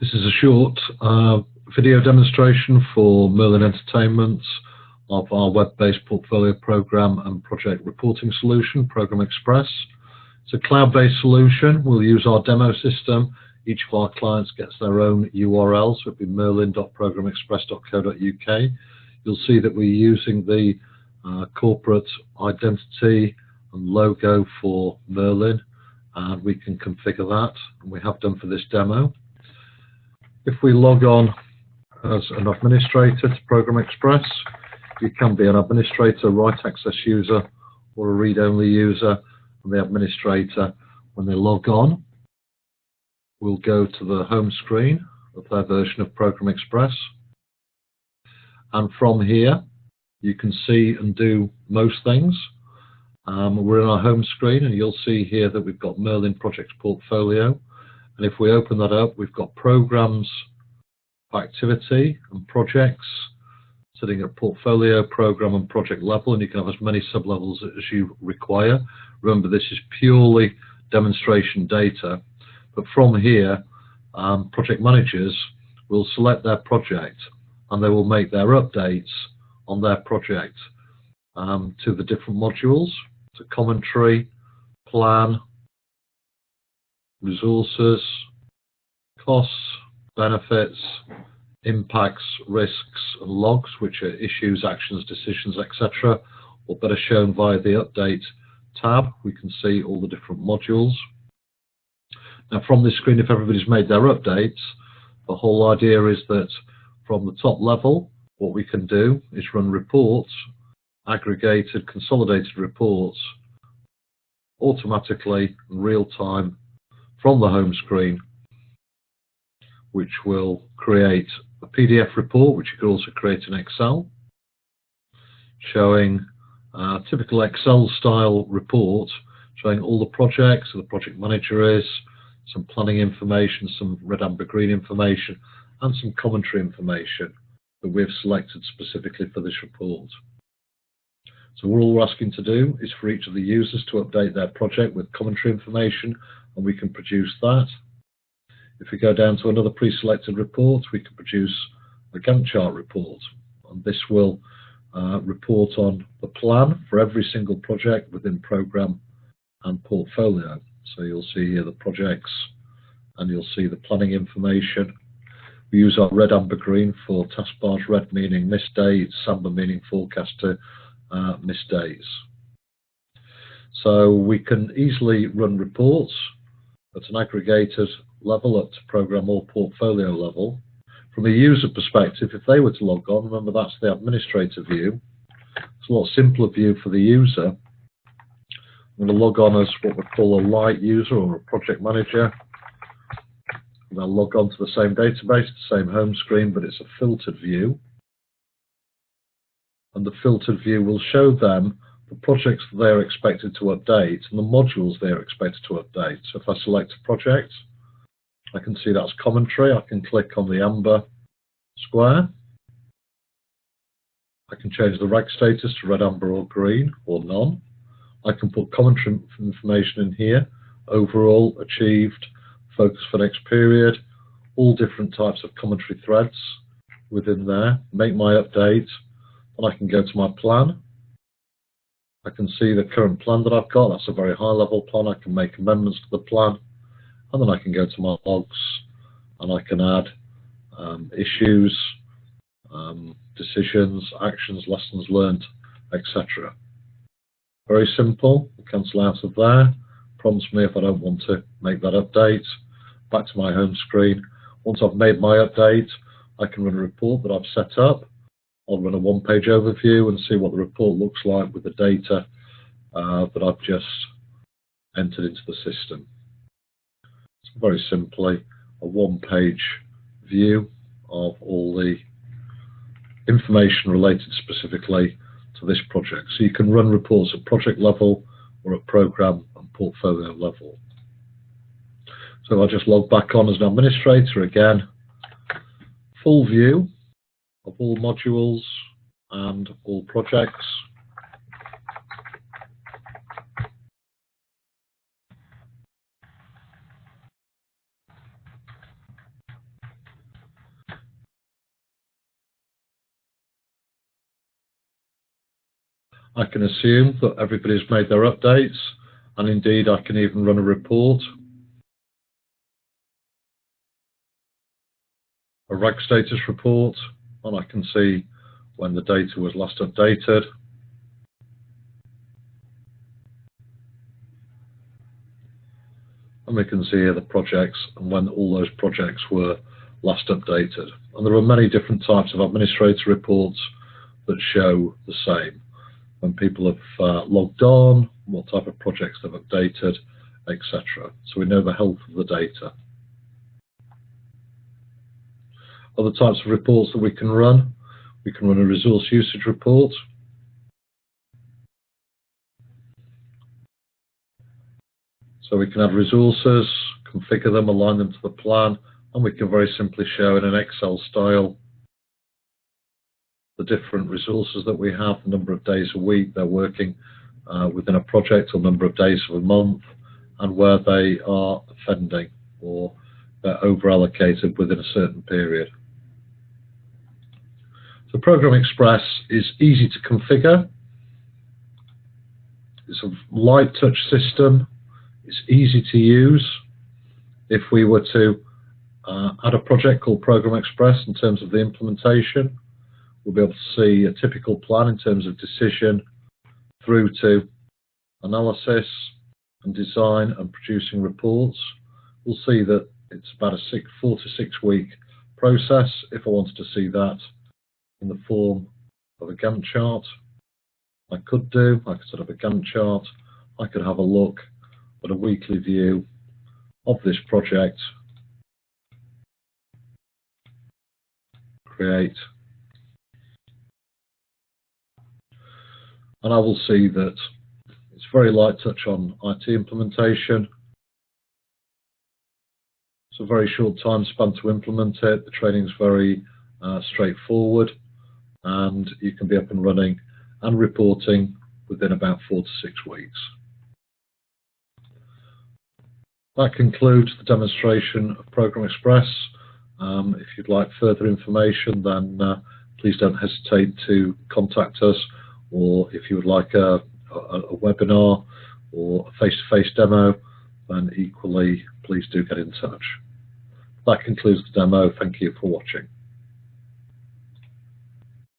This is a short video demonstration for Merlin Entertainment of our web-based portfolio program and project reporting solution, ProgrammExpress. It's a cloud-based solution. We'll use our demo system. Each of our clients gets their own URL, so it'll be merlin.programmexpress.co.uk. You'll see that we're using the corporate identity and logo for Merlin, and we can configure that, and we have done for this demo. If we log on as an administrator to ProgrammExpress, you can be an administrator, write access user, or a read-only user. And the administrator, when they log on, will go to the home screen of their version of ProgrammExpress. And from here, you can see and do most things. We're in our home screen, and you'll see here that we've got Merlin Projects Portfolio. And if we open that up, we've got programs, activity, and projects, sitting at portfolio, program, and project level, and you can have as many sub-levels as you require. Remember, this is purely demonstration data, but from here, project managers will select their project, and they will make their updates on their project to the different modules, to commentary, plan, resources, costs, benefits, impacts, risks, and logs, which are issues, actions, decisions, etc., or better shown via the update tab. We can see all the different modules. Now, from this screen, if everybody's made their updates, the whole idea is that from the top level, what we can do is run reports, aggregated, consolidated reports, automatically in real time from the home screen, which will create a PDF report, which you can also create in Excel, showing a typical Excel style report, showing all the projects, who the project manager is, some planning information, some red, amber, green information, and some commentary information that we've selected specifically for this report. So all we're asking to do is for each of the users to update their project with commentary information, and we can produce that. If we go down to another pre-selected report, we can produce a Gantt chart report, and this will report on the plan for every single project within program and portfolio. So you'll see here the projects, and you'll see the planning information. We use our red, amber, green for taskbars, red meaning missed dates, amber meaning forecast to missed days. So we can easily run reports at an aggregated level up to program or portfolio level. From a user perspective, if they were to log on, remember that's the administrator view. It's a lot simpler view for the user. I'm going to log on as what we call a light user or a project manager. And they'll log on to the same database, the same home screen, but it's a filtered view. And the filtered view will show them the projects that they're expected to update and the modules they're expected to update. So if I select a project, I can see that's commentary. I can click on the amber square. I can change the reg status to red, amber, or green, or none. I can put commentary information in here, overall, achieved, focus for next period, all different types of commentary threads within there, make my update, and I can go to my plan. I can see the current plan that I've got. That's a very high level plan. I can make amendments to the plan, and then I can go to my logs, and I can add issues, decisions, actions, lessons learned, etc. Very simple. I'll cancel out of there. Prompts me if I don't want to make that update. Back to my home screen. Once I've made my update, I can run a report that I've set up. I'll run a one-page overview and see what the report looks like with the data that I've just entered into the system. It's very simply a one-page view of all the information related specifically to this project. So you can run reports at project level or at program and portfolio level. So I'll just log back on as an administrator again. Full view of all modules and all projects. I can assume that everybody's made their updates, and indeed I can even run a report, a RAG status report, and I can see when the data was last updated. And we can see here the projects and when all those projects were last updated. And there are many different types of administrator reports that show the same. When people have logged on, what type of projects they've updated, etc. So we know the health of the data. Other types of reports that we can run a resource usage report. So we can add resources, configure them, align them to the plan, and we can very simply show in an Excel style the different resources that we have, the number of days a week they're working within a project, or number of days of a month, and where they are offending or they're over-allocated within a certain period. So ProgrammExpress is easy to configure. It's a light touch system. It's easy to use. If we were to add a project called ProgrammExpress in terms of the implementation, we'll be able to see a typical plan in terms of decision through to analysis and design and producing reports. We'll see that it's about a 4 to 6 week process. If I wanted to see that in the form of a Gantt chart, I could set up a Gantt chart. I could have a look at a weekly view of this project, create, and I will see that it's very light touch on IT implementation. It's a very short time span to implement it. The training is very straightforward, and you can be up and running and reporting within about 4 to 6 weeks. That concludes the demonstration of ProgrammExpress. If you'd like further information, then please don't hesitate to contact us, or if you would like a webinar or a face-to-face demo, then equally please do get in touch. That concludes the demo. Thank you for watching.